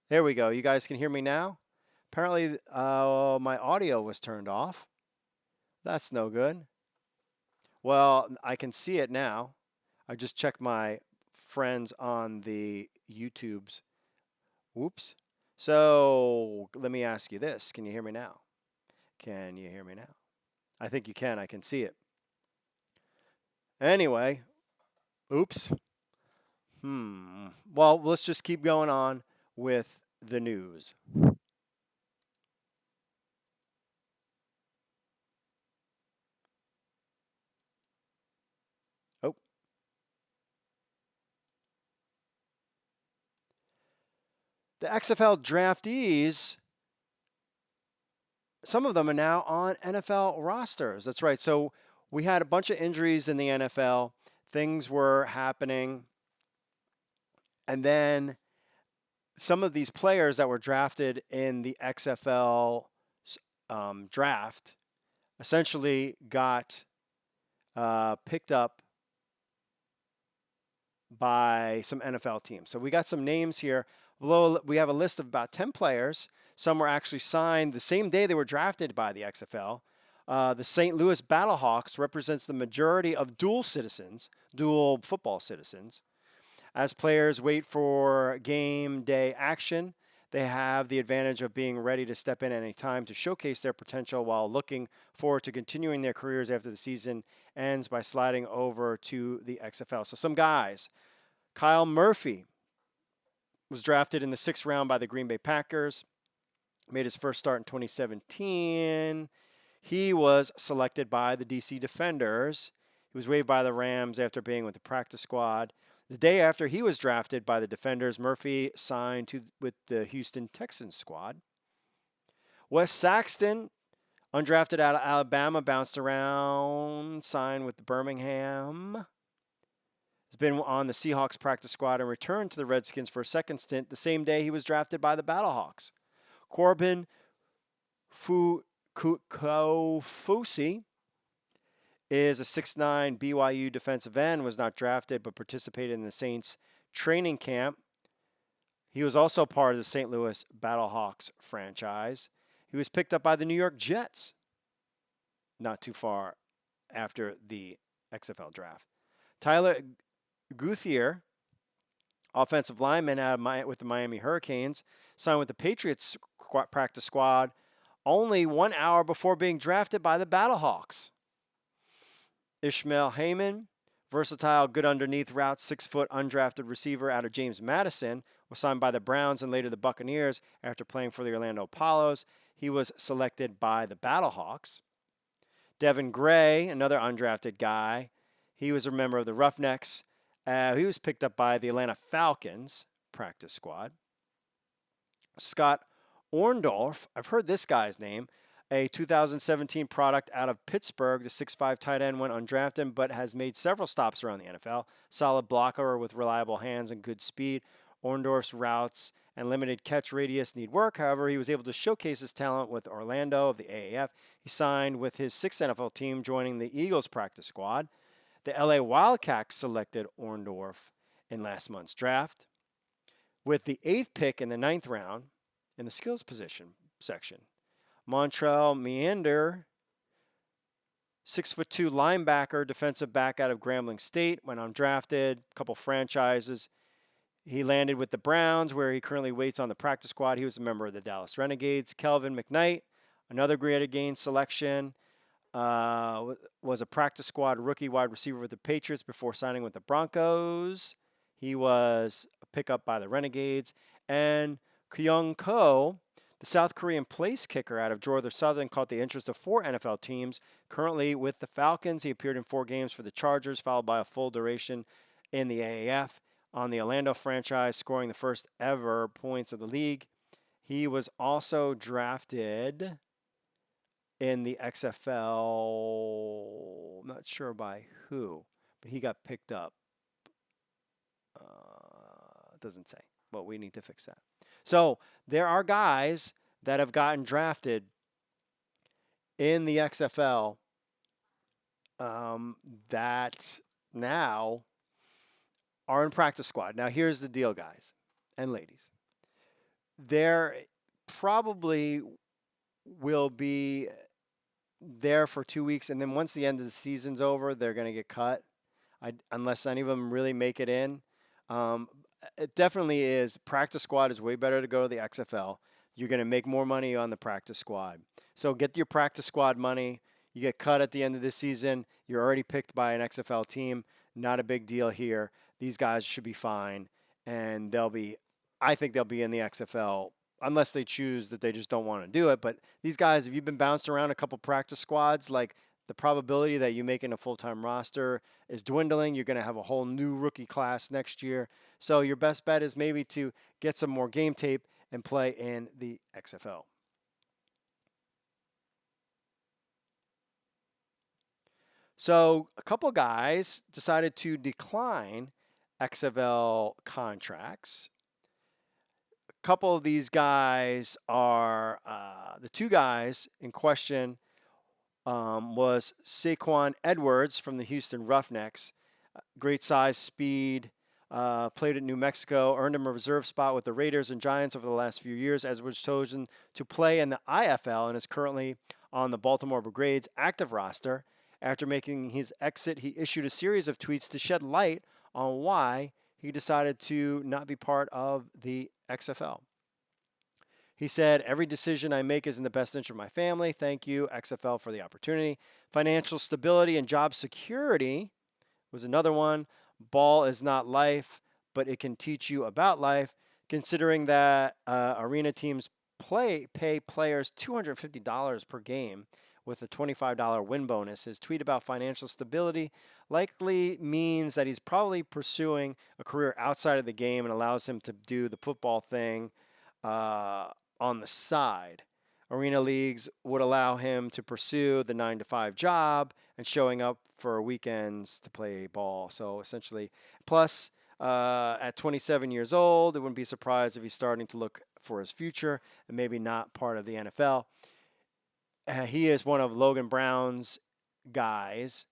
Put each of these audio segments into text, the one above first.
There we go. You guys can hear me now? Apparently, my audio was turned off. That's no good. Well, I can see it now. I just checked my friends on the YouTubes. Whoops. So let me ask you this. Can you hear me now? Can you hear me now? I think you can. I can see it. Anyway, oops. Well, let's just keep going on with the news. Oh, the XFL draftees, some of them are now on NFL rosters. That's right. So we had a bunch of injuries in the NFL. Things were happening. And then some of these players that were drafted in the XFL draft essentially got picked up by some NFL teams. So we got some names here. Below, we have a list of about 10 players. Some were actually signed the same day they were drafted by the XFL. The St. Louis Battlehawks represents the majority of dual football citizens. As players wait for game day action, they have the advantage of being ready to step in at any time to showcase their potential while looking forward to continuing their careers after the season ends by sliding over to the XFL. So some guys, Kyle Murphy was drafted in the 6th round by the Green Bay Packers, made his first start in 2017. He was selected by the DC Defenders. He was waived by the Rams after being with the practice squad. The day after he was drafted by the Defenders, Murphy signed with the Houston Texans squad. Wes Saxton, undrafted out of Alabama, bounced around, signed with the Birmingham. Has been on the Seahawks practice squad and returned to the Redskins for a second stint the same day he was drafted by the Battlehawks. Corbin Kofusi is a 6'9" BYU defensive end, was not drafted but participated in the Saints training camp. He was also part of the St. Louis Battlehawks franchise. He was picked up by the New York Jets not too far after the XFL draft. Tyler Guthier, offensive lineman with the Miami Hurricanes, signed with the Patriots practice squad only 1 hour before being drafted by the Battlehawks. Ishmael Heyman, versatile, good underneath route, 6-foot undrafted receiver out of James Madison, was signed by the Browns and later the Buccaneers after playing for the Orlando Apollos. He was selected by the Battlehawks. Devin Gray, another undrafted guy, he was a member of the Roughnecks. He was picked up by the Atlanta Falcons practice squad. Scott Orndorff, I've heard this guy's name, a 2017 product out of Pittsburgh. The 6'5" tight end went undrafted but has made several stops around the NFL. Solid blocker with reliable hands and good speed. Orndorff's routes and limited catch radius need work. However, he was able to showcase his talent with Orlando of the AAF. He signed with his 6th NFL team, joining the Eagles practice squad. The LA Wildcats selected Orndorff in last month's draft. With the 8th pick in the 9th round in the skills position section, Montrell Meander, 6'2" linebacker, defensive back out of Grambling State, went undrafted, a couple franchises. He landed with the Browns, where he currently waits on the practice squad. He was a member of the Dallas Renegades. Kelvin McKnight, another Great Again selection, was a practice squad rookie wide receiver with the Patriots before signing with the Broncos. He was a pickup by the Renegades. And Kyung Ko, the South Korean place kicker out of Georgia Southern, caught the interest of 4 NFL teams. Currently with the Falcons, he appeared in 4 games for the Chargers, followed by a full duration in the AAF on the Orlando franchise, scoring the first ever points of the league. He was also drafted in the XFL, I'm not sure by who, but he got picked up. It doesn't say, but we need to fix that. So there are guys that have gotten drafted in the XFL that now are in practice squad. Now, here's the deal, guys and ladies. there probably will be there for 2 weeks, and then once the end of the season's over, they're going to get cut, unless any of them really make it in. Um, it definitely is. Practice squad is way better to go to the XFL. You're going to make more money on the practice squad. So get your practice squad money. You get cut at the end of this season. You're already picked by an XFL team. Not a big deal here. These guys should be fine, and I think they'll be in the XFL unless they choose that they just don't want to do it. But these guys, if you've been bounced around a couple practice squads, like the probability that you make in a full-time roster is dwindling. You're going to have a whole new rookie class next year. So your best bet is maybe to get some more game tape and play in the XFL. So a couple guys decided to decline XFL contracts. A couple of these guys are the two guys in question was Saquon Edwards from the Houston Roughnecks. Great size, speed, played at New Mexico, earned him a reserve spot with the Raiders and Giants over the last few years, as was chosen to play in the IFL and is currently on the Baltimore Brigade's active roster. After making his exit, he issued a series of tweets to shed light on why he decided to not be part of the XFL. He said, "Every decision I make is in the best interest of my family. Thank you, XFL, for the opportunity. Financial stability and job security was another one. Ball is not life, but it can teach you about life. Considering that arena teams pay players $250 per game with a $25 win bonus. His tweet about financial stability likely means that he's probably pursuing a career outside of the game and allows him to do the football thing on the side. Arena leagues would allow him to pursue the 9-to-5 job and showing up for weekends to play ball. So essentially, plus at 27 years old, it wouldn't be surprised if he's starting to look for his future and maybe not part of the NFL. He is one of Logan Brown's guys,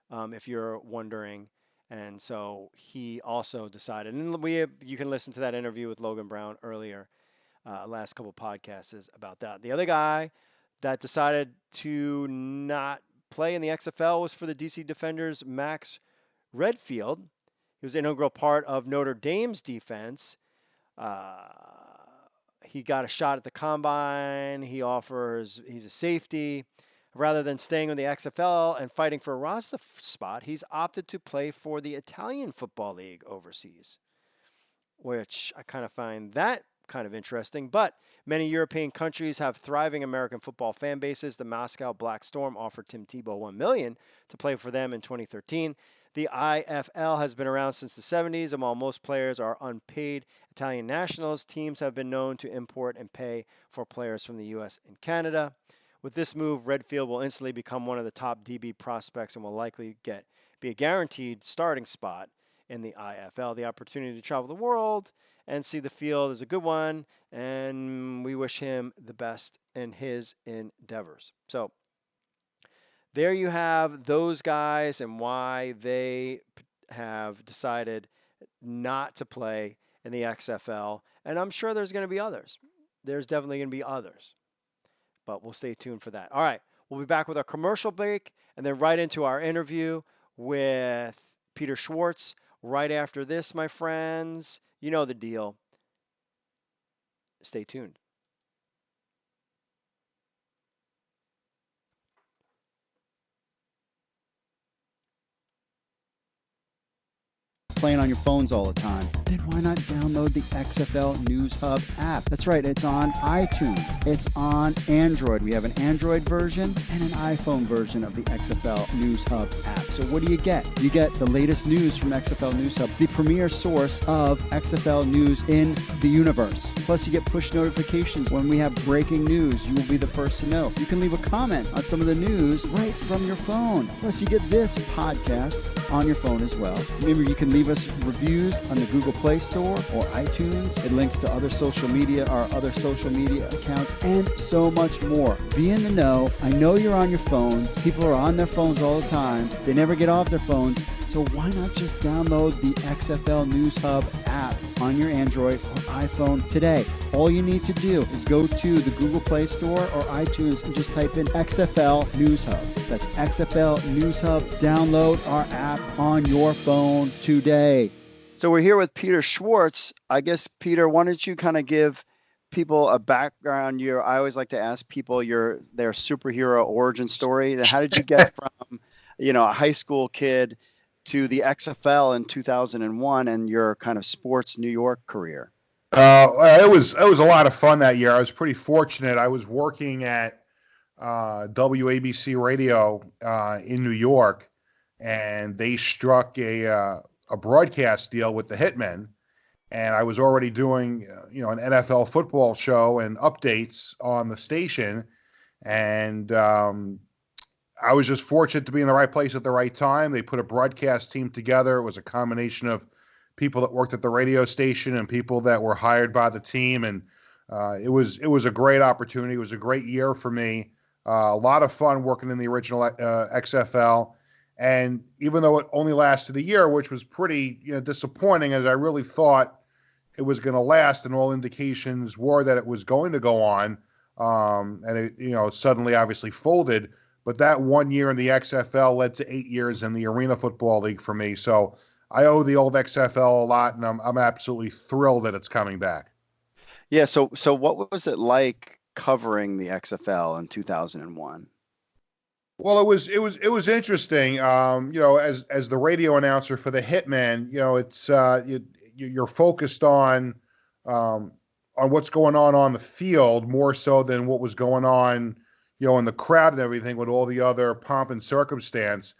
if you're wondering. And so he also decided, and you can listen to that interview with Logan Brown earlier, last couple podcasts is about that. The other guy that decided to not play in the XFL was for the DC Defenders, Max Redfield. He was an integral part of Notre Dame's defense. He got a shot at the combine. He's a safety. Rather than staying in the XFL and fighting for a roster spot, he's opted to play for the Italian Football League overseas, which I kind of find that kind of interesting. But many European countries have thriving American football fan bases. The Moscow Black Storm offered Tim Tebow $1 million to play for them in 2013. The IFL has been around since the 70s, and while most players are unpaid Italian nationals, teams have been known to import and pay for players from the U.S. and Canada. With this move, Redfield will instantly become one of the top DB prospects and will likely be a guaranteed starting spot in the IFL. The opportunity to travel the world and see the field is a good one, and we wish him the best in his endeavors. So there you have those guys and why they have decided not to play in the XFL. And I'm sure there's going to be others. There's definitely going to be others. But we'll stay tuned for that. All right, we'll be back with our commercial break and then right into our interview with Peter Schwartz right after this, my friends. You know the deal. Stay tuned. Playing on your phones all the time, then why not download the XFL News Hub app? That's right, it's on iTunes. It's on Android. We have an Android version and an iPhone version of the XFL News Hub app. So what do you get? You get the latest news from XFL News Hub, the premier source of XFL news in the universe. Plus, you get push notifications when we have breaking news. You will be the first to know. You can leave a comment on some of the news right from your phone. Plus, you get this podcast on your phone as well. Remember, you can leave us reviews on the Google Play Store or iTunes. It links to our other social media accounts, and so much more. Be in the know. I know you're on your phones. People are on their phones all the time. They never get off their phones. So why not just download the XFL News Hub app on your Android or iPhone today? All you need to do is go to the Google Play Store or iTunes and just type in XFL News Hub. That's XFL News Hub. Download our app on your phone today. So we're here with Peter Schwartz. I guess, Peter, why don't you kind of give people a background? I always like to ask people their superhero origin story. How did you get from, a high school kid to the XFL in 2001 and your kind of sports New York career? It was a lot of fun that year. I was pretty fortunate. I was working at WABC Radio in New York, and they struck a broadcast deal with the Hitman, and I was already doing an NFL football show and updates on the station, and I was just fortunate to be in the right place at the right time. They put a broadcast team together. It was a combination of people that worked at the radio station and people that were hired by the team, and it was a great opportunity. It was a great year for me. A lot of fun working in the original XFL. And even though it only lasted a year, which was pretty disappointing, as I really thought it was going to last, and all indications were that it was going to go on, and it suddenly obviously folded. But that 1 year in the XFL led to 8 years in the Arena Football League for me. So I owe the old XFL a lot, and I'm absolutely thrilled that it's coming back. Yeah. So what was it like covering the XFL in 2001? Well, it was interesting. As the radio announcer for the Hitman, it's you're focused on what's going on the field more so than what was going on, in the crowd and everything with all the other pomp and circumstance.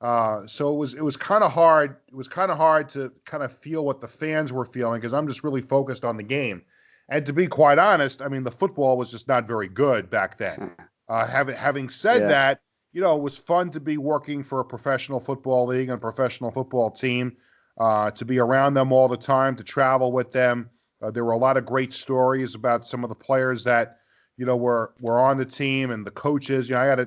So it was kind of hard. It was kind of hard to kind of feel what the fans were feeling because I'm just really focused on the game. And to be quite honest, I mean, the football was just not very good back then. Having said that, it was fun to be working for a professional football league and a professional football team, to be around them all the time, to travel with them. There were a lot of great stories about some of the players that, were on the team and the coaches. I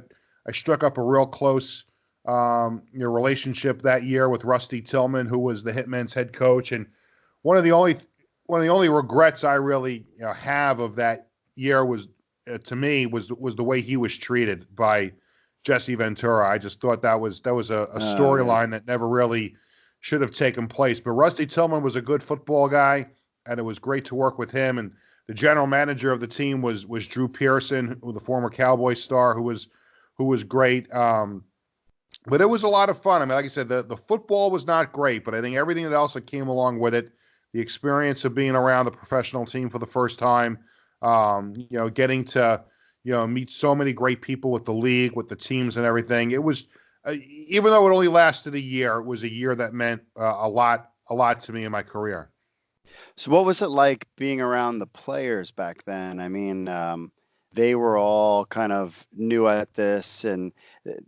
struck up a real close relationship that year with Rusty Tillman, who was the Hitman's head coach. And one of the only regrets I really have of that year was, to me, was the way he was treated by Jesse Ventura. I just thought that was a storyline that never really should have taken place. But Rusty Tillman was a good football guy, and it was great to work with him. And the general manager of the team was Drew Pearson, the former Cowboys star, who was great. But it was a lot of fun. I mean, like I said, the football was not great, but I think everything else that came along with it, the experience of being around the professional team for the first time, getting to meet so many great people with the league, with the teams and everything. It was, even though it only lasted a year, it was a year that meant a lot to me in my career. So what was it like being around the players back then? I mean, they were all kind of new at this, and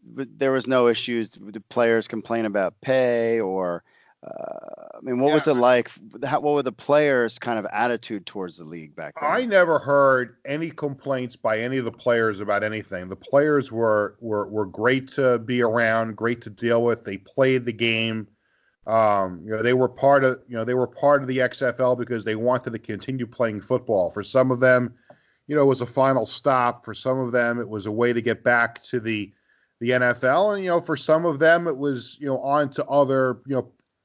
there was no issues. The players complain about pay or, what was it like? What were the players' kind of attitude towards the league back then? I never heard any complaints by any of the players about anything. The players were great to be around, great to deal with. They played the game. They were part of the XFL because they wanted to continue playing football. For some of them, it was a final stop. For some of them, it was a way to get back to the NFL. And, for some of them, it was, on to other,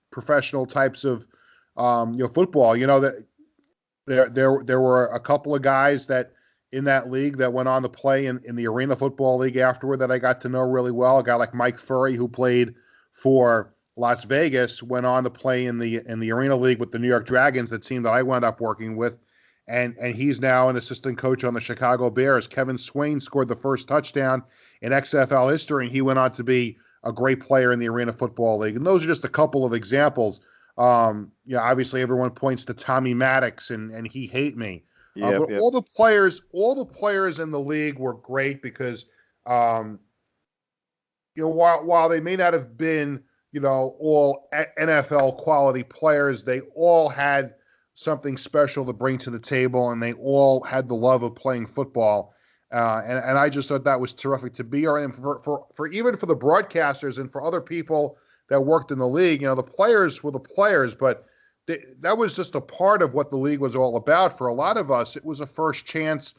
professional types of, football. That there were a couple of guys that in that league that went on to play in the Arena Football League afterward that I got to know really well. A guy like Mike Furry, who played for Las Vegas, went on to play in the Arena League with the New York Dragons, the team that I wound up working with. And he's now an assistant coach on the Chicago Bears. Kevin Swain scored the first touchdown in XFL history, and he went on to be a great player in the Arena Football League. And those are just a couple of examples. Obviously everyone points to Tommy Maddox and he hate me. But all the players in the league were great because, while they may not have been, all NFL quality players, they all had something special to bring to the table, and they all had the love of playing football. And I just thought that was terrific to be around for even for the broadcasters and for other people that worked in the league. The players were the players, but that was just a part of what the league was all about. For a lot of us, it was a first chance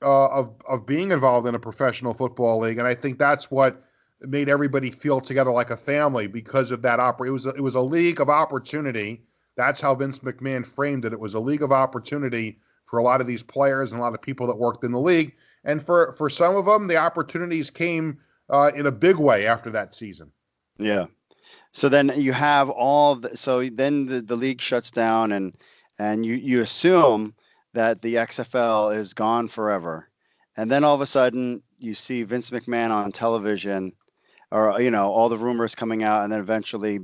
of being involved in a professional football league, and I think that's what made everybody feel together like a family because of that. It was a league of opportunity. That's how Vince McMahon framed it. It was a league of opportunity for a lot of these players and a lot of people that worked in the league. And for some of them, the opportunities came in a big way after that season. Yeah. So then you have so then the league shuts down and you assume that the XFL is gone forever. And then all of a sudden you see Vince McMahon on television, or, all the rumors coming out, and then eventually,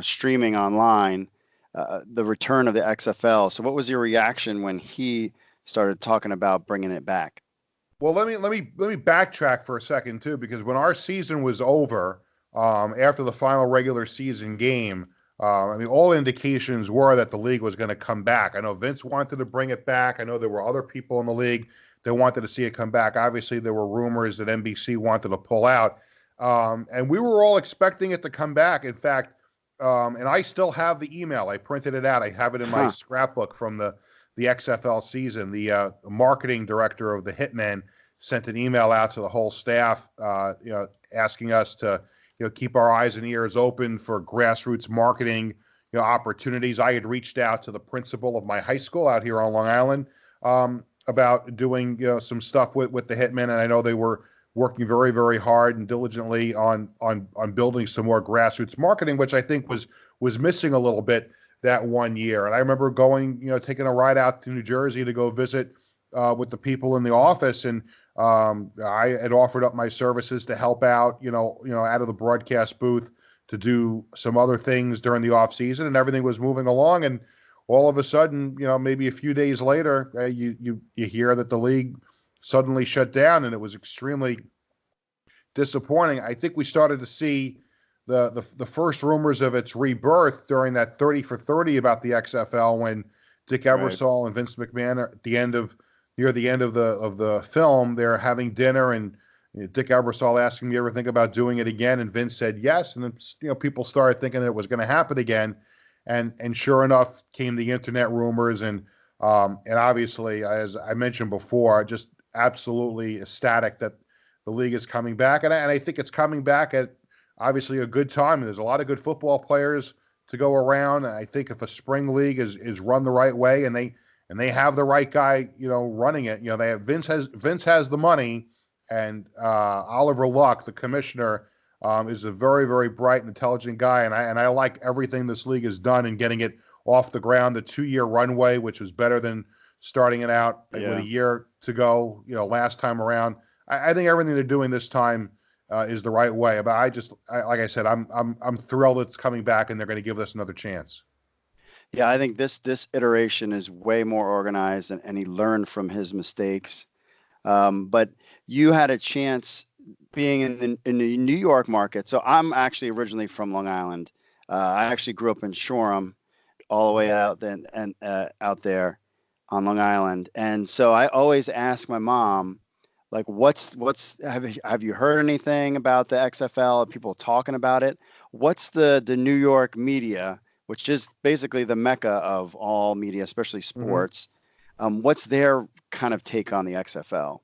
streaming online, the return of the XFL. So what was your reaction when he started talking about bringing it back? Well, let me backtrack for a second too, because when our season was over, after the final regular season game, all indications were that the league was going to come back. I know Vince wanted to bring it back. I know there were other people in the league that wanted to see it come back. Obviously, there were rumors that NBC wanted to pull out, and we were all expecting it to come back. In fact, and I still have the email. I printed it out. I have it in my scrapbook from the XFL season. The marketing director of the Hitman sent an email out to the whole staff, asking us to keep our eyes and ears open for grassroots marketing opportunities. I had reached out to the principal of my high school out here on Long Island about doing some stuff with the Hitman, and I know they were working very, very hard and diligently on building some more grassroots marketing, which I think was missing a little bit that one year. And I remember going, taking a ride out to New Jersey to go visit with the people in the office, and I had offered up my services to help out, out of the broadcast booth to do some other things during the off season, and everything was moving along. And all of a sudden, maybe a few days later, you hear that the league suddenly shut down, and it was extremely disappointing. I think we started to see the first rumors of its rebirth during that 30 for 30 about the XFL, when Dick Ebersol and Vince McMahon are near the end of the film, they're having dinner, and Dick Ebersol asking me, ever think about doing it again? And Vince said yes. And then people started thinking that it was going to happen again, and sure enough came the internet rumors, and obviously, as I mentioned before, just absolutely ecstatic that the league is coming back, and I think it's coming back at obviously a good time. There's a lot of good football players to go around. I think if a spring league is run the right way, and they have the right guy, running it, they have Vince has the money, and Oliver Luck, the commissioner, is a very, very bright and intelligent guy, and I like everything this league has done in getting it off the ground. The 2-year runway, which was better than starting it out with a year to go, last time around. I think everything they're doing this time is the right way. But like I said, I'm thrilled it's coming back, and they're going to give this another chance. Yeah, I think this iteration is way more organized, and he learned from his mistakes. But you had a chance being in the New York market. So I'm actually originally from Long Island. I actually grew up in Shoreham, all the way out out there on Long Island. And so I always ask my mom, like, have you heard anything about the XFL? Are people talking about it? What's the New York media, which is basically the mecca of all media, especially sports? What's their kind of take on the XFL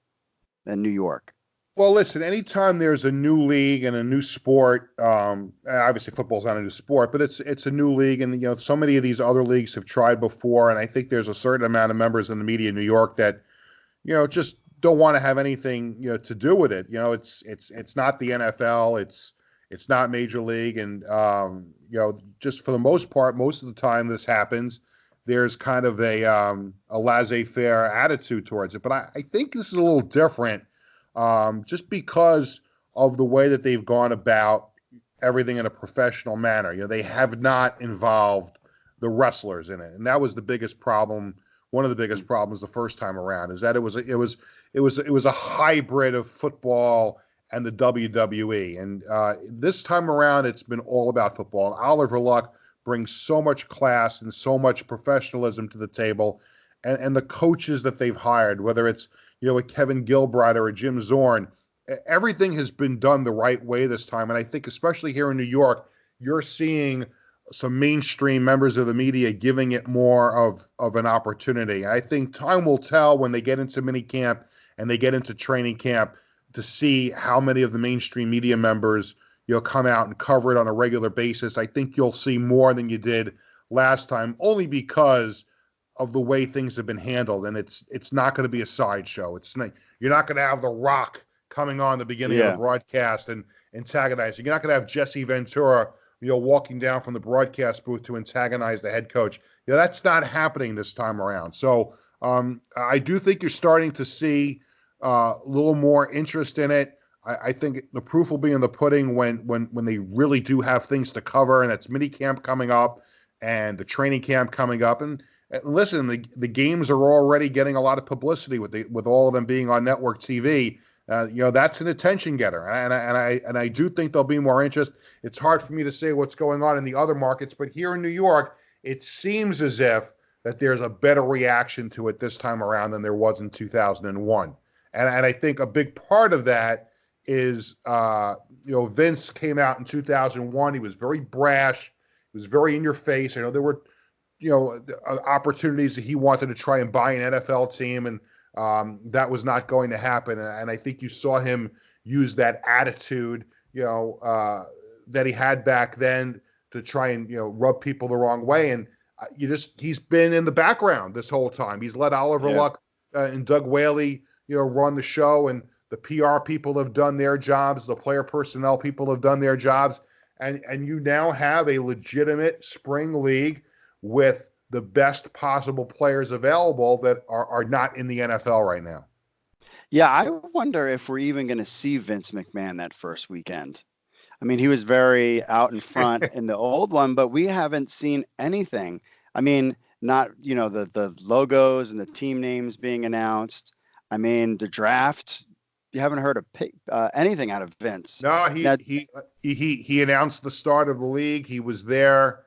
in New York? Well, listen, anytime there's a new league and a new sport, obviously football's not a new sport, but it's a new league, and so many of these other leagues have tried before, and I think there's a certain amount of members in the media in New York that, just don't want to have anything to do with it. It's not the NFL, it's not Major League, and just for the most part, most of the time this happens, there's kind of a laissez-faire attitude towards it. But I think this is a little different. Just because of the way that they've gone about everything in a professional manner. They have not involved the wrestlers in it. And that was the biggest problem. One of the biggest problems the first time around is that it was a hybrid of football and the WWE. And this time around, it's been all about football. And Oliver Luck brings so much class and so much professionalism to the table. And the coaches that they've hired, whether it's a Kevin Gilbride or a Jim Zorn, everything has been done the right way this time. And I think especially here in New York, you're seeing some mainstream members of the media giving it more of an opportunity. I think time will tell when they get into mini camp and they get into training camp to see how many of the mainstream media members, come out and cover it on a regular basis. I think you'll see more than you did last time, only because of the way things have been handled. And it's not going to be a sideshow. You're not going to have The Rock coming on the beginning of the broadcast and antagonizing. You're not going to have Jesse Ventura, walking down from the broadcast booth to antagonize the head coach. That's not happening this time around. So I do think you're starting to see a little more interest in it. I think the proof will be in the pudding when they really do have things to cover, and that's mini camp coming up and the training camp coming up. And listen, the games are already getting a lot of publicity with all of them being on network TV. That's an attention getter, and I do think there'll be more interest. It's hard for me to say what's going on in the other markets, but here in New York, it seems as if that there's a better reaction to it this time around than there was in 2001. And I think a big part of that is, Vince came out in 2001. He was very brash. He was very in your face. I know there were, opportunities that he wanted to try and buy an NFL team, and that was not going to happen. And I think you saw him use that attitude, that he had back then to try and, rub people the wrong way. And he's been in the background this whole time. He's let Oliver Luck and Doug Whaley, run the show, and the PR people have done their jobs. The player personnel people have done their jobs. And you now have a legitimate spring league with the best possible players available that are not in the NFL right now. Yeah, I wonder if we're even going to see Vince McMahon that first weekend. I mean, he was very out in front in the old one, but we haven't seen anything. I mean, not, the logos and the team names being announced. I mean, the draft, you haven't heard of anything out of Vince. No, he announced the start of the league. He was there.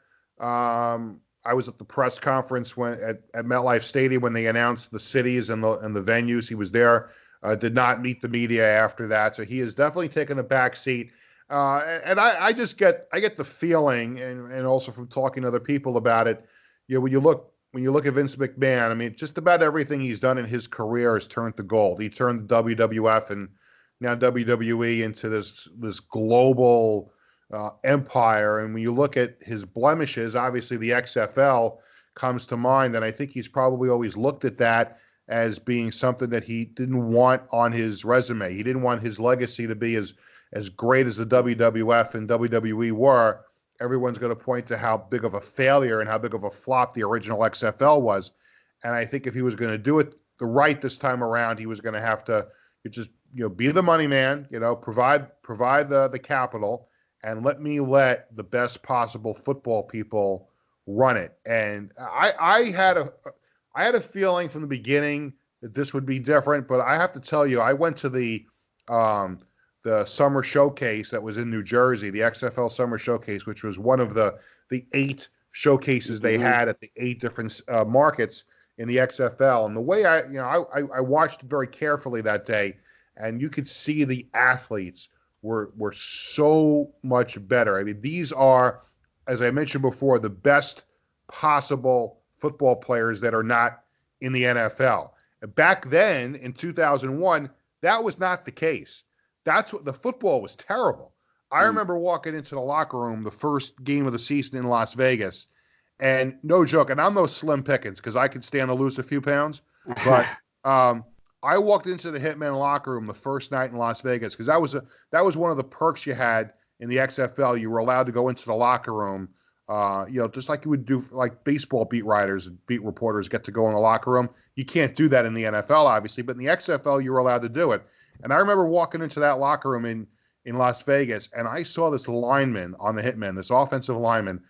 I was at the press conference at MetLife Stadium when they announced the cities and the venues. He was there. Did not meet the media after that. So he has definitely taken a back seat. And I get the feeling, and also from talking to other people about it, when you look at Vince McMahon, I mean, just about everything he's done in his career has turned to gold. He turned the WWF and now WWE into this global empire. And when you look at his blemishes, obviously the XFL comes to mind. And I think he's probably always looked at that as being something that he didn't want on his resume. He didn't want his legacy to be as great as the WWF and WWE were. Everyone's going to point to how big of a failure and how big of a flop the original XFL was. And I think if he was going to do it the right this time around, he was going to have to just, be the money man, provide the capital, and let the best possible football people run it. And I had a feeling from the beginning that this would be different, but I have to tell you, I went to the summer showcase that was in New Jersey, the XFL summer showcase, which was one of the 8 showcases they had at the 8 different markets in the XFL. And the way I watched very carefully that day, and you could see the athletes were so much better. I mean, these are, as I mentioned before, the best possible football players that are not in the NFL. Back then in 2001, that was not the case. That's what the football was terrible. I remember walking into the locker room the first game of the season in Las Vegas, and no joke, and I'm no Slim Pickens because I could stand to lose a few pounds, but I walked into the Hitman locker room the first night in Las Vegas because that was one of the perks you had in the XFL. You were allowed to go into the locker room, just like you would do, like baseball beat writers and beat reporters get to go in the locker room. You can't do that in the NFL, obviously, but in the XFL, you were allowed to do it. And I remember walking into that locker room in Las Vegas, and I saw this lineman on the Hitman, this offensive lineman.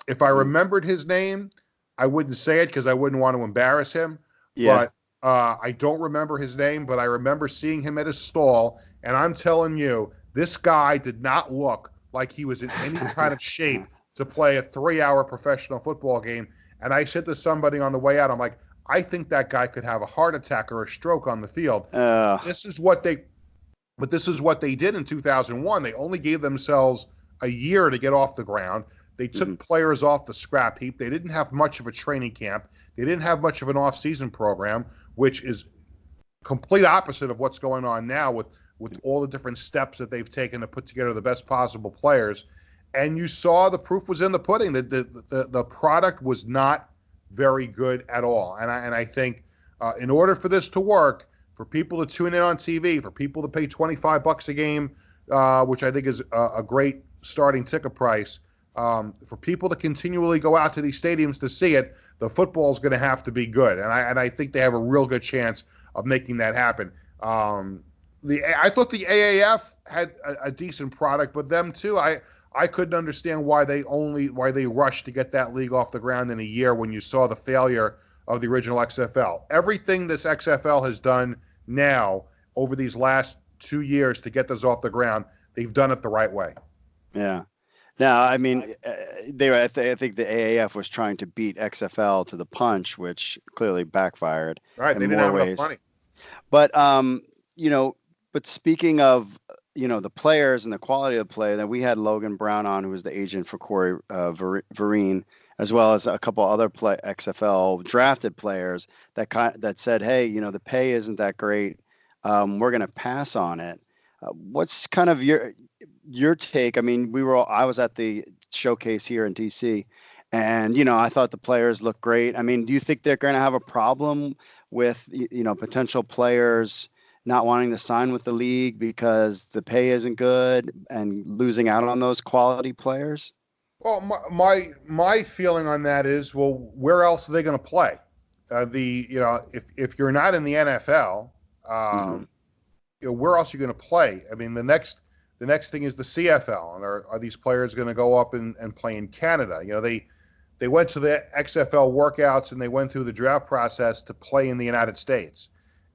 If I remembered his name, I wouldn't say it because I wouldn't want to embarrass him. Yeah. But I don't remember his name, but I remember seeing him at his stall, and I'm telling you, this guy did not look like he was in any kind of shape to play a 3-hour professional football game. And I said to somebody on the way out, I'm like, I think that guy could have a heart attack or a stroke on the field. This is what they did in 2001. They only gave themselves a year to get off the ground. They took players off the scrap heap. They didn't have much of a training camp. They didn't have much of an off-season program, which is complete opposite of what's going on now with all the different steps that they've taken to put together the best possible players. And you saw the proof was in the pudding. The product was not very good at all. And I think in order for this to work, for people to tune in on TV, for people to pay $25 a game, which I think is a great starting ticket price, for people to continually go out to these stadiums to see it, the football is going to have to be good. And I think they have a real good chance of making that happen. I thought the AAF had a decent product, but them too, I couldn't understand why they rushed to get that league off the ground in a year when you saw the failure of the original XFL. Everything this XFL has done now over these last 2 years to get this off the ground, they've done it the right way. Yeah. Now, I mean, I think the AAF was trying to beat XFL to the punch, which clearly backfired. Right, they didn't have enough money. But but speaking of the players and the quality of the play, that we had Logan Brown on, who was the agent for Corey Vereen, as well as a couple other XFL drafted players that said, hey, the pay isn't that great. We're going to pass on it. What's kind of your take? I mean, I was at the showcase here in DC, and I thought the players looked great. I mean, do you think they're going to have a problem with potential players not wanting to sign with the league because the pay isn't good and losing out on those quality players? Well, my feeling on that is, well, where else are they going to play? If you're not in the NFL, where else are you going to play? I mean, the next thing is the CFL, and are these players going to go up and play in Canada? They went to the XFL workouts and they went through the draft process to play in the United States.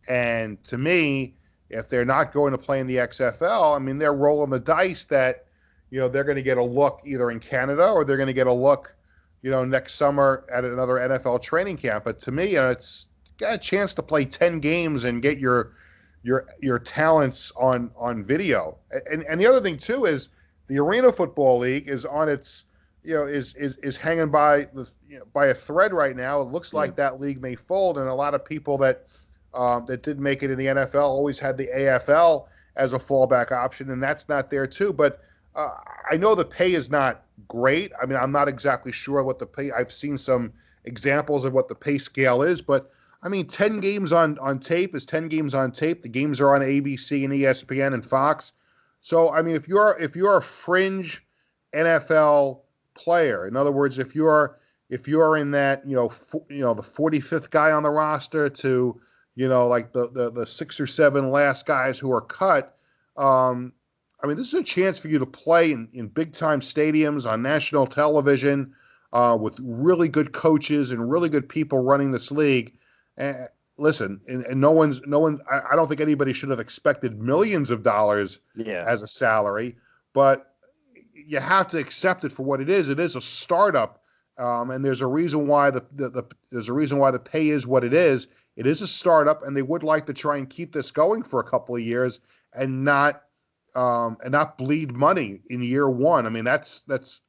And to me, if they're not going to play in the XFL, I mean, they're rolling the dice that, they're going to get a look either in Canada or they're going to get a look, next summer at another NFL training camp. But to me, it's got a chance to play 10 games and get your talents on video. And the other thing too is the Arena Football League is on its, is hanging by a thread right now. It looks like that league may fold, and a lot of people that did make it in the NFL always had the AFL as a fallback option, and that's not there too. But I know the pay is not great. I mean, I'm not exactly sure what the pay. I've seen some examples of what the pay scale is, but I mean, 10 games on tape is 10 games on tape. The games are on ABC and ESPN and Fox. So I mean, if you're a fringe NFL player, in other words, if you're in that the 45th guy on the roster to like the 6 or 7 last guys who are cut. I mean, this is a chance for you to play in big-time stadiums on national television with really good coaches and really good people running this league. Listen, and no one. I don't think anybody should have expected millions of dollars as a salary, but you have to accept it for what it is. It is a startup, and there's a reason why the pay is what it is. It is a startup, and they would like to try and keep this going for a couple of years and not bleed money in year one. I mean, that's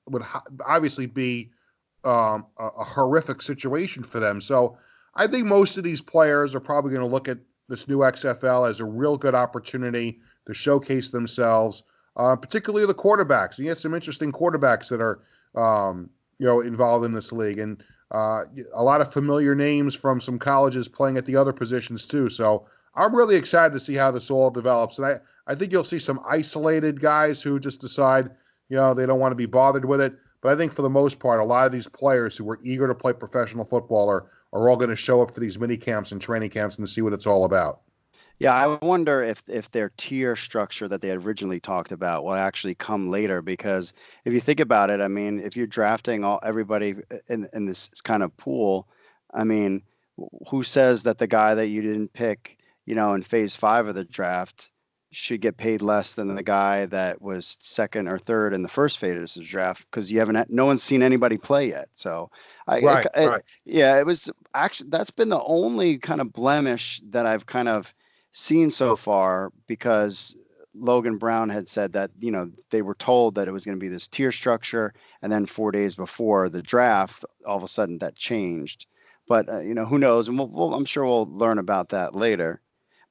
would obviously be a horrific situation for them. So I think most of these players are probably going to look at this new XFL as a real good opportunity to showcase themselves, particularly the quarterbacks. And you have some interesting quarterbacks that are involved in this league, and a lot of familiar names from some colleges playing at the other positions too. So I'm really excited to see how this all develops. And I think you'll see some isolated guys who just decide, they don't want to be bothered with it. But I think for the most part, a lot of these players who were eager to play professional football are all going to show up for these mini camps and training camps and to see what it's all about. Yeah, I wonder if their tier structure that they had originally talked about will actually come later, because if you think about it, I mean, if you're drafting everybody in this kind of pool, I mean, who says that the guy that you didn't pick, in phase 5 of the draft should get paid less than the guy that was second or third in the first phase of the draft, because no one's seen anybody play yet. So right. It was actually, that's been the only kind of blemish that I've kind of seen so far, because Logan Brown had said that, they were told that it was going to be this tier structure. And then 4 days before the draft, all of a sudden that changed. But, who knows? And I'm sure we'll learn about that later.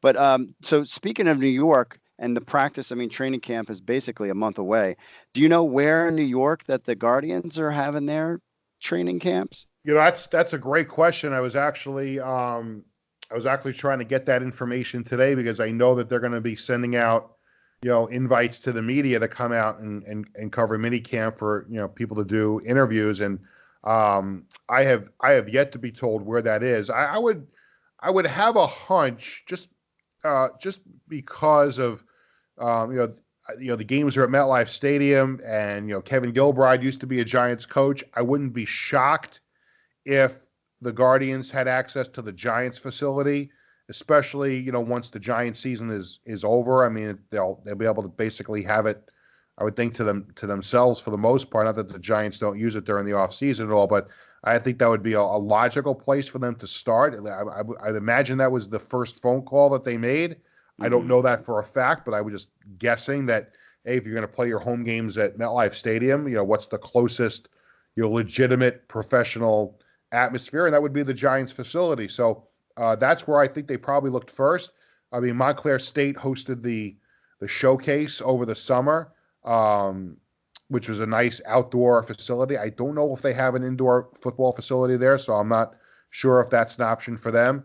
But so speaking of New York and the practice, training camp is basically a month away. Do you know where in New York that the Guardians are having their training camps? That's a great question. I was actually trying to get that information today because I know that they're going to be sending out, invites to the media to come out and cover mini camp for, people to do interviews. And I have yet to be told where that is. I would have a hunch just because of, the games are at MetLife Stadium, and, Kevin Gilbride used to be a Giants coach. I wouldn't be shocked if the Guardians had access to the Giants facility, especially, once the Giants season is over. They'll be able to basically have it, I would think, to themselves for the most part. Not that the Giants don't use it during the offseason at all, but I think that would be a logical place for them to start. I'd imagine that was the first phone call that they made. I don't know that for a fact, but I was just guessing that, hey, if you're going to play your home games at MetLife Stadium, what's the closest, legitimate professional atmosphere, and that would be the Giants facility. So that's where I think they probably looked first. Montclair State hosted the showcase over the summer, which was a nice outdoor facility. I don't know if they have an indoor football facility there, so I'm not sure if that's an option for them.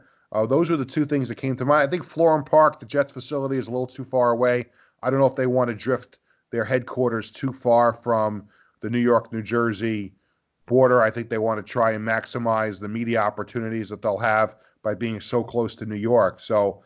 Those were the two things that came to mind. I think Florham Park, the Jets facility, is a little too far away. I don't know if they want to drift their headquarters too far from the New York, New Jersey border. I think they want to try and maximize the media opportunities that they'll have by being so close to New York. So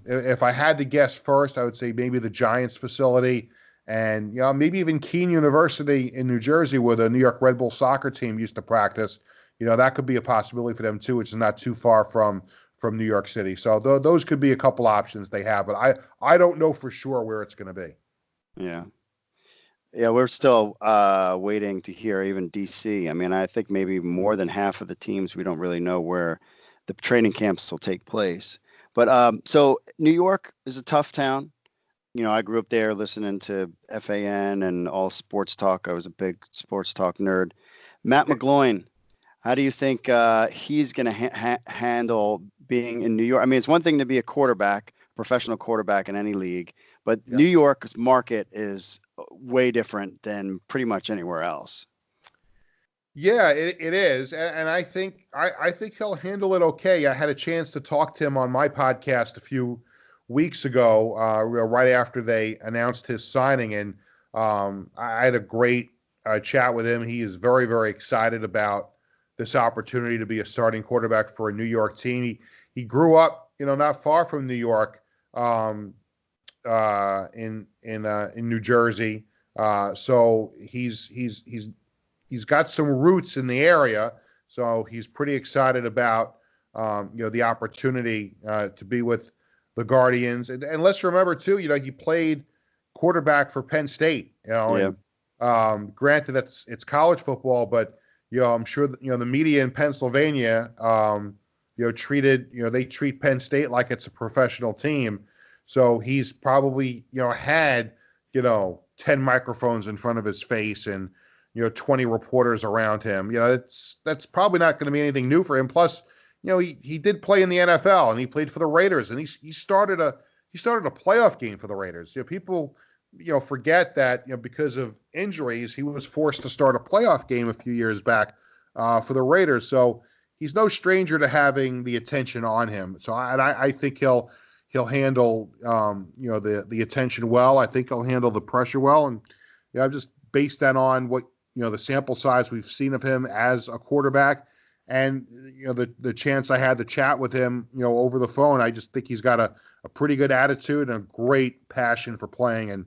if I had to guess first, I would say maybe the Giants facility, and maybe even Keene University in New Jersey, where the New York Red Bull soccer team used to practice. That could be a possibility for them too, which is not too far from New York City. So those could be a couple options they have, but I don't know for sure where it's going to be. Yeah. Yeah, we're still waiting to hear even DC. I think maybe more than half of the teams, we don't really know where the training camps will take place. But so New York is a tough town. I grew up there listening to FAN and all sports talk. I was a big sports talk nerd. Matt McGloin, how do you think he's going to handle being in New York? It's one thing to be a quarterback, professional quarterback in any league, but New York's market is way different than pretty much anywhere else. Yeah, it is, and I think he'll handle it okay. I had a chance to talk to him on my podcast a few weeks ago, right after they announced his signing, and I had a great chat with him. He is very, very excited about this opportunity to be a starting quarterback for a New York team. He grew up, not far from New York, in New Jersey. So he's got some roots in the area. So he's pretty excited about the opportunity to be with the Guardians. And let's remember too, he played quarterback for Penn State. And, granted it's college football, but I'm sure that, the media in Pennsylvania, they treat Penn State like it's a professional team. So he's probably, had, 10 microphones in front of his face and, 20 reporters around him. That's probably not going to be anything new for him. Plus, he did play in the NFL, and he played for the Raiders, and he started a playoff game for the Raiders. People, forget that, because of injuries, he was forced to start a playoff game a few years back for the Raiders. So he's no stranger to having the attention on him. So I think he'll handle, the attention well. I think he'll handle the pressure well. And I've just based that on what, the sample size we've seen of him as a quarterback, and, the chance I had to chat with him, over the phone. I just think he's got a pretty good attitude and a great passion for playing. And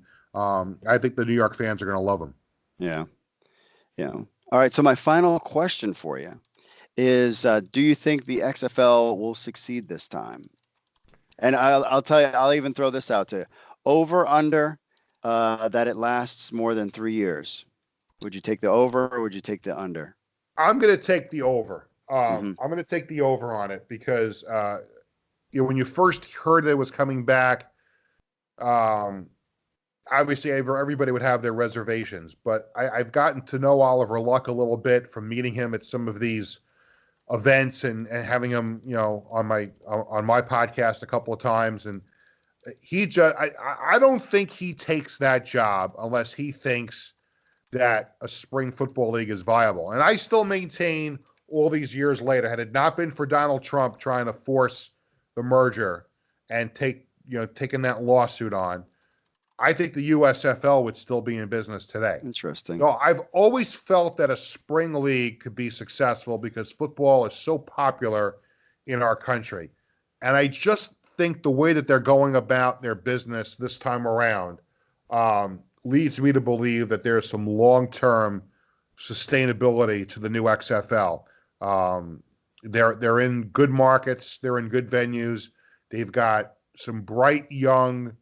I think the New York fans are going to love him. Yeah. Yeah. All right. So my final question for you is, do you think the XFL will succeed this time? And I'll tell you, I'll even throw this out to you. Over, under, that it lasts more than 3 years. Would you take the over, or would you take the under? I'm going to take the over. I'm going to take the over on it because, when you first heard that it was coming back, obviously everybody would have their reservations, but I've gotten to know Oliver Luck a little bit from meeting him at some of these events and having him, on my podcast a couple of times. And I don't think he takes that job unless he thinks that a spring football league is viable. And I still maintain all these years later, had it not been for Donald Trump trying to force the merger and taking that lawsuit on, I think the USFL would still be in business today. Interesting. So I've always felt that a spring league could be successful because football is so popular in our country. And I just think the way that they're going about their business this time around leads me to believe that there's some long-term sustainability to the new XFL. They're in good markets. They're in good venues. They've got some bright young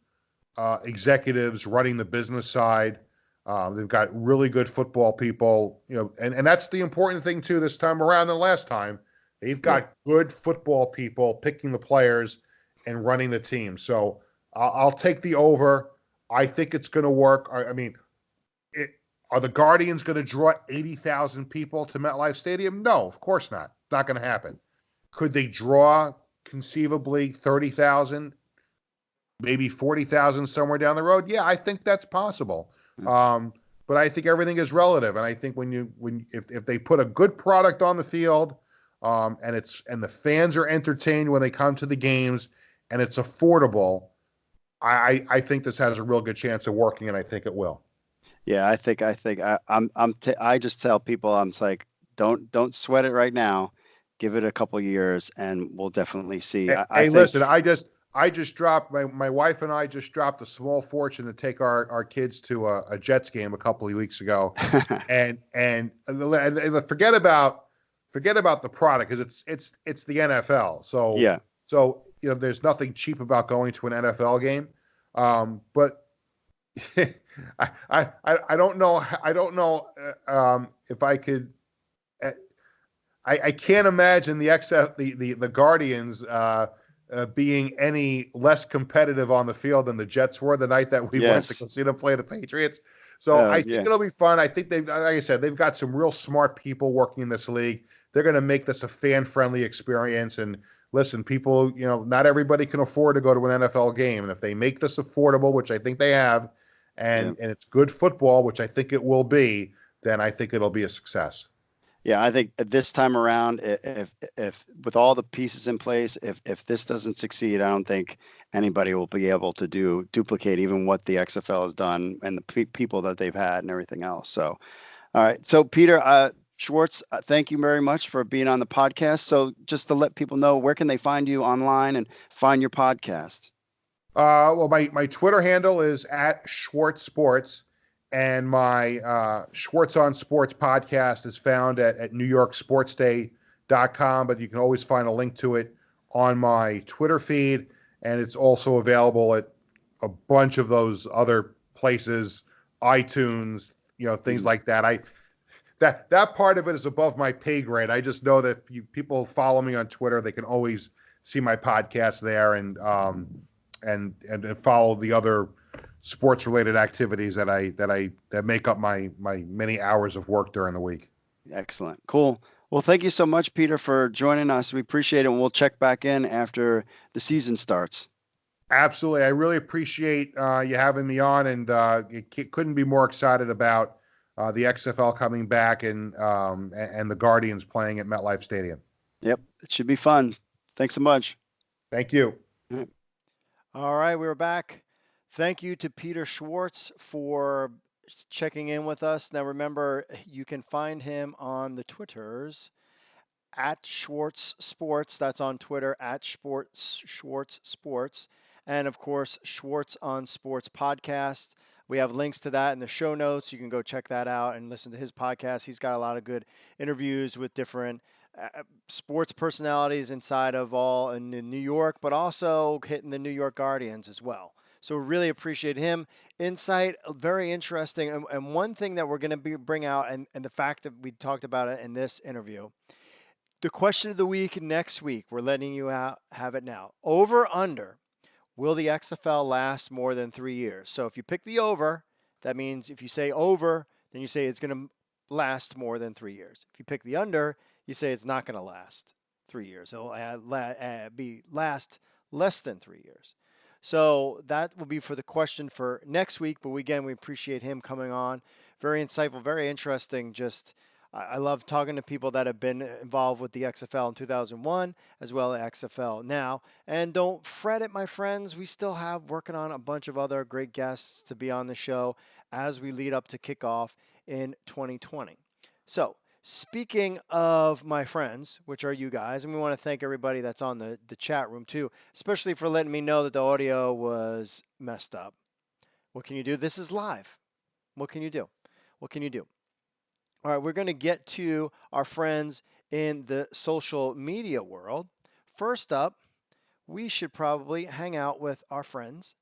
executives running the business side. They've got really good football people, and that's the important thing too this time around than last time. They've got good football people picking the players and running the team. So I'll take the over. I think it's going to work. I mean, are the Guardians going to draw 80,000 people to MetLife Stadium? No, of course not. It's not going to happen. Could they draw conceivably 30,000? Maybe 40,000 somewhere down the road. Yeah, I think that's possible. But I think everything is relative. And I think if they put a good product on the field, and the fans are entertained when they come to the games and it's affordable, I think this has a real good chance of working, and I think it will. Yeah, I just tell people, I'm like, don't sweat it right now. Give it a couple years and we'll definitely see. Listen, I just dropped my wife and I just dropped a small fortune to take our kids to a Jets game a couple of weeks ago, and forget about the product because it's the NFL. So yeah. So there's nothing cheap about going to an NFL game, but I don't know if I could. I can't imagine the Guardians being any less competitive on the field than the Jets were the night that we went to go see them play the Patriots. So I think it'll be fun. I think like I said, they've got some real smart people working in this league. They're going to make this a fan-friendly experience. And listen, people, not everybody can afford to go to an NFL game. And if they make this affordable, which I think they have, and it's good football, which I think it will be, then I think it'll be a success. Yeah, I think this time around, if with all the pieces in place, if this doesn't succeed, I don't think anybody will be able to duplicate even what the XFL has done and the people that they've had and everything else. So, all right. So, Peter Schwartz, thank you very much for being on the podcast. So, just to let people know, where can they find you online and find your podcast? Well, my Twitter handle is @SchwartzSports. And my Schwartz on Sports podcast is found at NewYorkSportsDay.com, but you can always find a link to it on my Twitter feed, and it's also available at a bunch of those other places, iTunes, things like that. That part of it is above my pay grade. I just know that people follow me on Twitter, they can always see my podcast there and follow the other sports related activities that make up my many hours of work during the week. Excellent. Cool. Well, thank you so much, Peter, for joining us. We appreciate it. And we'll check back in after the season starts. Absolutely. I really appreciate you having me on, and couldn't be more excited about the XFL coming back and the Guardians playing at MetLife Stadium. Yep. It should be fun. Thanks so much. Thank you. All right. We're back. Thank you to Peter Schwartz for checking in with us. Now, remember, you can find him on the Twitters @Schwartz Sports. That's on Twitter @Schwartz Sports. And, of course, Schwartz on Sports podcast. We have links to that in the show notes. You can go check that out and listen to his podcast. He's got a lot of good interviews with different sports personalities inside of all in New York, but also hitting the New York Guardians as well. So we really appreciate him. Insight, very interesting. And one thing that we're going to bring out, and the fact that we talked about it in this interview, the question of the week next week, we're letting you have it now. Over, under, will the XFL last more than 3 years? So if you pick the over, that means if you say over, then you say it's going to last more than 3 years. If you pick the under, you say it's not going to last 3 years. It'll last less than 3 years. So that will be for the question for next week. But again, we appreciate him coming on. Very insightful, very interesting. I love talking to people that have been involved with the XFL in 2001 as well as XFL now. And don't fret it, my friends. We still have working on a bunch of other great guests to be on the show as we lead up to kickoff in 2020. So speaking of my friends, which are you guys, and we want to thank everybody that's on the chat room too, especially for letting me know that the audio was messed up. What can you do? This is live. What can you do? What can you do? All right, we're going to get to our friends in the social media world. First up, we should probably hang out with our friends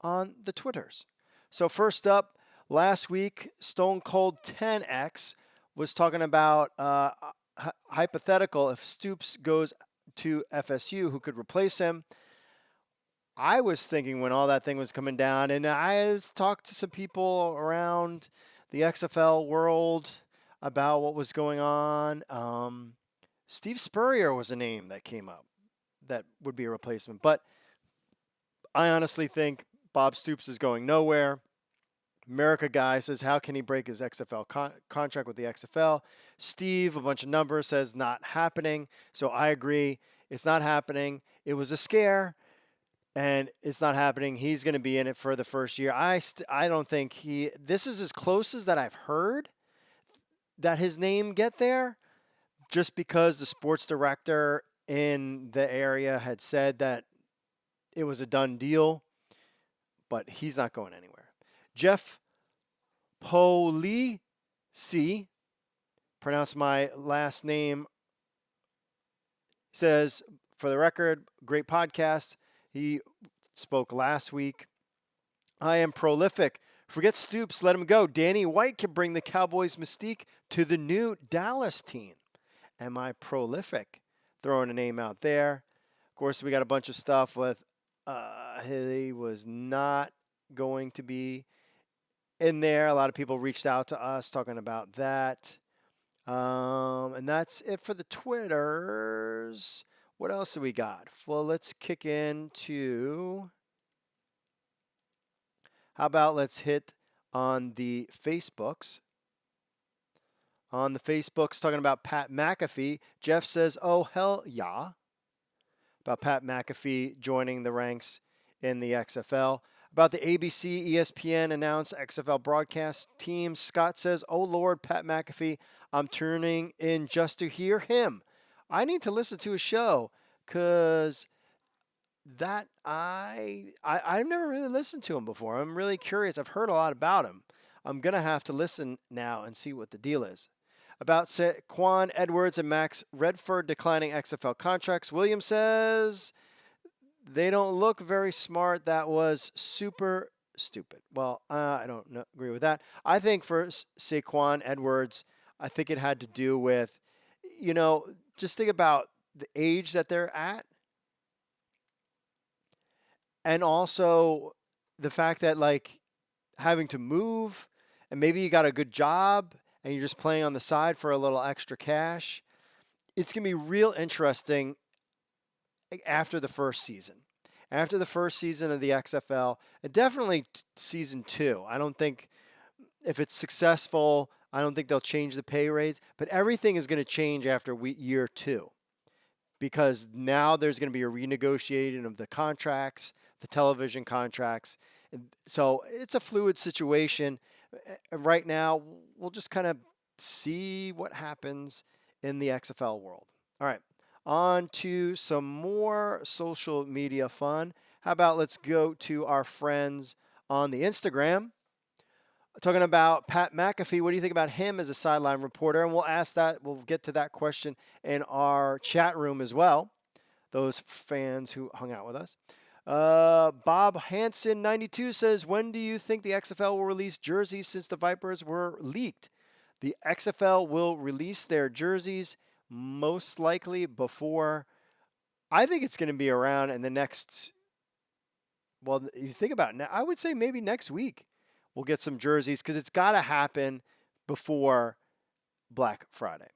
on the Twitters. So first up, last week, Stone Cold 10X was talking about hypothetical if Stoops goes to FSU, who could replace him. I was thinking when all that thing was coming down, and I talked to some people around the XFL world about what was going on. Steve Spurrier was a name that came up that would be a replacement. But I honestly think Bob Stoops is going nowhere. America guy says, how can he break his XFL contract with the XFL? Steve, a bunch of numbers, says not happening. So I agree. It's not happening. It was a scare, and it's not happening. He's going to be in it for the first year. I don't think this is as close as that I've heard that his name get there, just because the sports director in the area had said that it was a done deal, but he's not going anywhere. Jeff Polisi, pronounce my last name, says, for the record, great podcast. He spoke last week. I am prolific. Forget Stoops, let him go. Danny White can bring the Cowboys mystique to the new Dallas team. Am I prolific? Throwing a name out there. Of course, we got a bunch of stuff with he was not going to be in there. A lot of people reached out to us talking about that. And that's it for the Twitters. What else do we got? Well, let's kick into... How about let's hit on the Facebooks. On the Facebooks, talking about Pat McAfee. Jeff says, oh, hell yeah. About Pat McAfee joining the ranks in the XFL. About the ABC, ESPN announced XFL broadcast team. Scott says, oh, Lord, Pat McAfee, I'm turning in just to hear him. I need to listen to a show because... that I've never really listened to him before. I'm really curious. I've heard a lot about him. I'm going to have to listen now and see what the deal is. About Saquon Edwards and Max Redford declining XFL contracts, William says they don't look very smart. That was super stupid. Well, I don't agree with that. I think for Saquon Edwards, I think it had to do with, just think about the age that they're at. And also the fact that, having to move, and maybe you got a good job and you're just playing on the side for a little extra cash. It's going to be real interesting after the first season. After the first season of the XFL, and definitely season 2. I don't think if it's successful, I don't think they'll change the pay rates. But everything is going to change after year 2. Because now there's going to be a renegotiating of the contracts, the television contracts. So it's a fluid situation. Right now, we'll just kind of see what happens in the XFL world. All right, on to some more social media fun. How about let's go to our friends on the Instagram. Talking about Pat McAfee, what do you think about him as a sideline reporter? And we'll get to that question in our chat room as well, those fans who hung out with us. Bob Hansen 92 says, when do you think the XFL will release jerseys since the Vipers were leaked? The XFL will release their jerseys most likely before. I think it's going to be around in the next well, you think about it now, I would say maybe next week we'll get some jerseys because it's got to happen before Black Friday.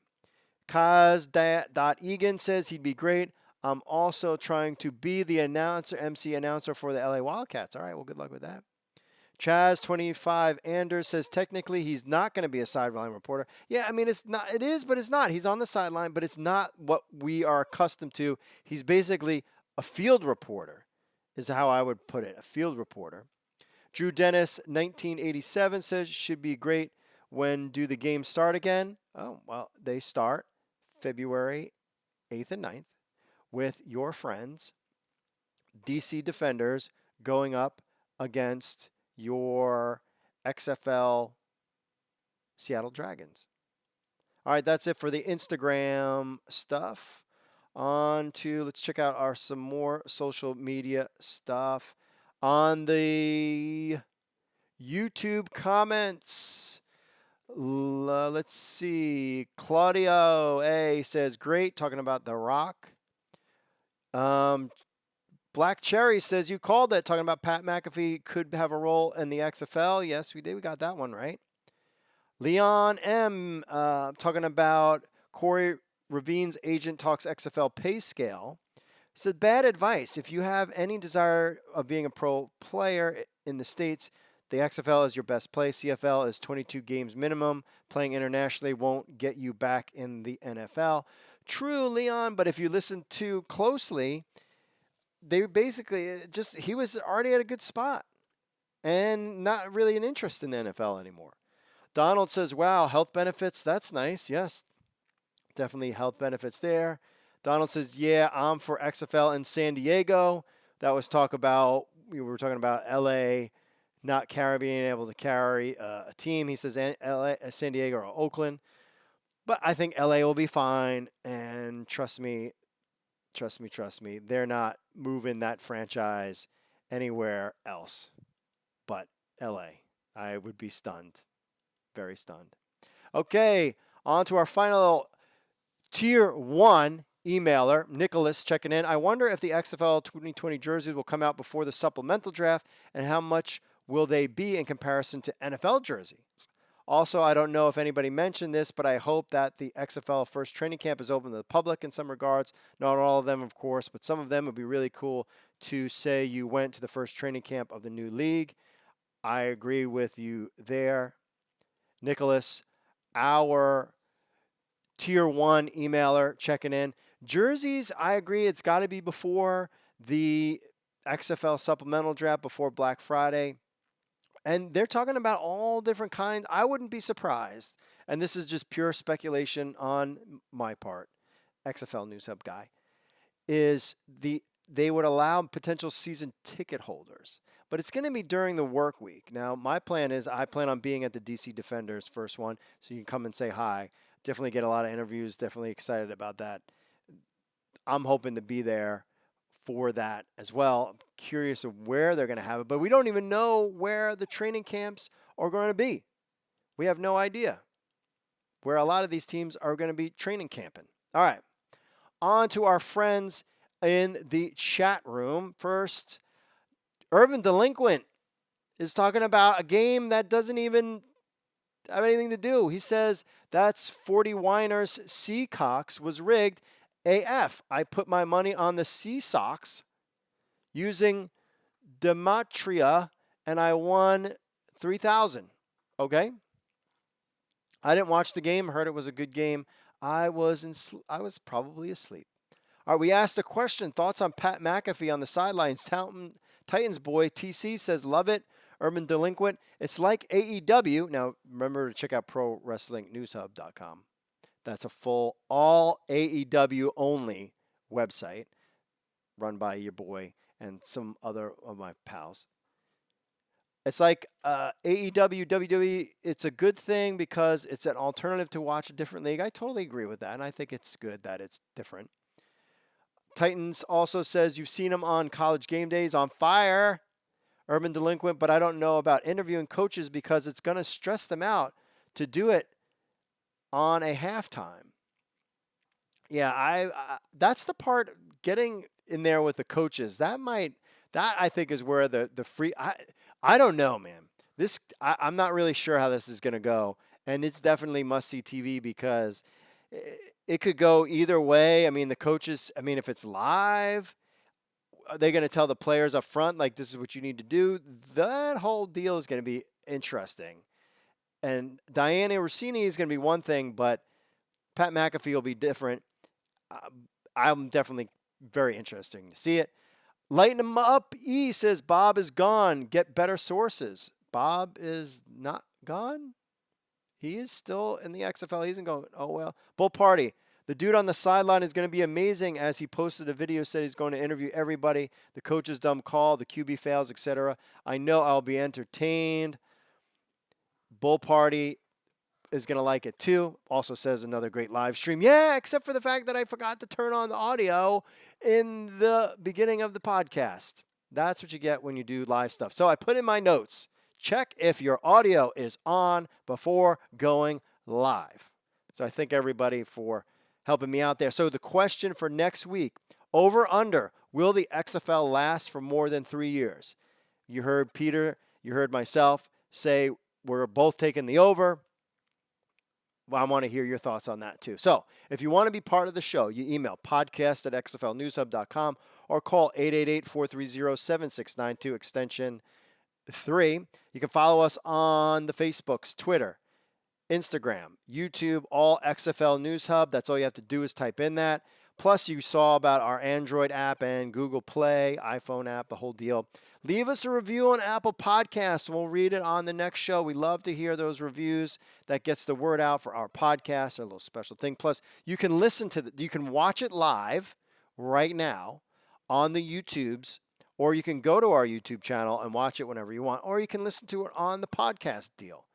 Kaz.Egan says he'd be great. I'm also trying to be the MC announcer for the LA Wildcats. All right, well, good luck with that. Chaz25 Anders says technically he's not going to be a sideline reporter. Yeah, I mean, it's not. It is, but it's not. He's on the sideline, but it's not what we are accustomed to. He's basically a field reporter, is how I would put it, a field reporter. Drew Dennis 1987 says should be great. When do the games start again? Oh, well, they start February 8th and 9th with your friends, DC Defenders, going up against your XFL Seattle Dragons. All right, that's it for the Instagram stuff. On to, let's check out some more social media stuff. On the YouTube comments, let's see. Claudio A says, great, talking about The Rock. Black Cherry says, you called it, talking about Pat McAfee could have a role in the XFL. Yes, we did. We got that one right. Leon M talking about Corey Ravine's agent talks XFL pay scale. He said, bad advice. If you have any desire of being a pro player in the States, the XFL is your best play. CFL is 22 games minimum. Playing internationally won't get you back in the NFL. True, Leon, but if you listen too closely, they basically he was already at a good spot and not really an interest in the NFL anymore. Donald says, wow, health benefits, that's nice. Yes, definitely health benefits there. Donald says, yeah, I'm for XFL in San Diego. That was we were talking about LA not being able to carry a team. He says LA, San Diego or Oakland. But I think LA will be fine. And trust me, they're not moving that franchise anywhere else but LA. I would be stunned. Very stunned. Okay, on to our final Tier 1 emailer, Nicholas, checking in. I wonder if the XFL 2020 jerseys will come out before the supplemental draft, and how much will they be in comparison to NFL jerseys? Also, I don't know if anybody mentioned this, but I hope that the XFL first training camp is open to the public in some regards. Not all of them, of course, but some of them would be really cool to say you went to the first training camp of the new league. I agree with you there. Nicholas, our Tier 1 emailer, checking in. Jerseys, I agree, it's got to be before the XFL supplemental draft, before Black Friday. And they're talking about all different kinds. I wouldn't be surprised. And this is just pure speculation on my part, XFL News Hub guy, is they would allow potential season ticket holders. But it's going to be during the work week. Now, my plan is I plan on being at the DC Defenders first one, so you can come and say hi. Definitely get a lot of interviews. Definitely excited about that. I'm hoping to be there for that as well. I'm curious of where they're going to have it, but we don't even know where the training camps are going to be. We have no idea where a lot of these teams are going to be training camping. All right, on to our friends in the chat room. First, Urban Delinquent is talking about a game that doesn't even have anything to do. He says, that's 40 Winers Seacocks was rigged AF. I put my money on the Sea Sox using Demetria, and I won $3,000. Okay? I didn't watch the game. Heard it was a good game. I was probably asleep. All right, we asked a question. Thoughts on Pat McAfee on the sidelines? Titans boy TC says, love it. Urban Delinquent. It's like AEW. Now, remember to check out ProWrestlingNewsHub.com. That's a full, all AEW only website run by your boy and some other of my pals. It's like AEW, WWE. It's a good thing because it's an alternative to watch a different league. I totally agree with that, and I think it's good that it's different. Titans also says you've seen him on College Game Days on fire. Urban Delinquent, but I don't know about interviewing coaches because it's going to stress them out to do it on a halftime. Yeah, that's the part, getting in there with the coaches. That might That I think is where the free. I don't know, man. I'm not really sure how this is going to go, and it's definitely must see TV because it could go either way. I mean, the coaches. I mean, if it's live, are they going to tell the players up front like this is what you need to do? That whole deal is going to be interesting. And Diana Rossini is going to be one thing, but Pat McAfee will be different. I'm definitely very interesting to see it. Lighten him up. E says Bob is gone. Get better sources. Bob is not gone. He is still in the XFL. He isn't going. Oh well. Bull Party. The dude on the sideline is going to be amazing. As he posted a video, said he's going to interview everybody. The coach's dumb call, the QB fails, etc. I know I'll be entertained. Bull Party is going to like it too. Also says another great live stream. Yeah, except for the fact that I forgot to turn on the audio in the beginning of the podcast. That's what you get when you do live stuff. So I put in my notes, check if your audio is on before going live. So I thank everybody for helping me out there. So the question for next week, over under, will the XFL last for more than 3 years? You heard Peter, you heard myself say we're both taking the over. Well, I want to hear your thoughts on that too. So if you want to be part of the show, you email podcast@xflnewshub.com or call 888-430-7692 extension 3. You can follow us on the Facebooks, Twitter, Instagram, YouTube, all XFL News Hub. That's all you have to do is type in that. Plus, you saw about our Android app and Google Play, iPhone app, the whole deal. Leave us a review on Apple Podcasts. We'll read it on the next show. We love to hear those reviews. That gets the word out for our podcast, our little special thing. Plus, you can listen to you can watch it live right now on the YouTubes, or you can go to our YouTube channel and watch it whenever you want, or you can listen to it on the podcast deal.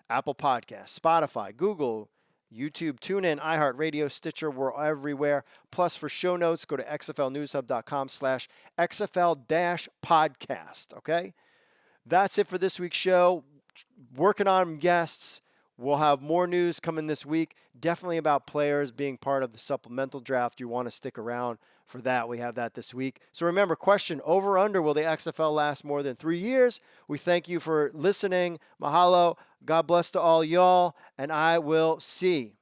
Apple Podcasts, Spotify, Google, YouTube, TuneIn, iHeartRadio, Stitcher, we're everywhere. Plus, for show notes, go to xflnewshub.com/xfl-podcast, okay? That's it for this week's show. Working on guests. We'll have more news coming this week, definitely about players being part of the supplemental draft. You want to stick around for that. We have that this week. So remember, question, over under, will the XFL last more than 3 years? We thank you for listening. Mahalo. God bless to all y'all, and I will see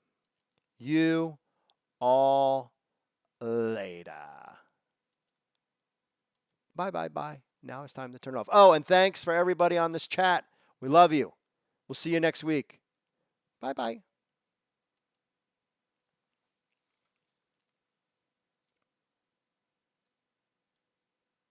you all later. Bye. Now it's time to turn off. Oh, and thanks for everybody on this chat. We love you. We'll see you next week. Bye.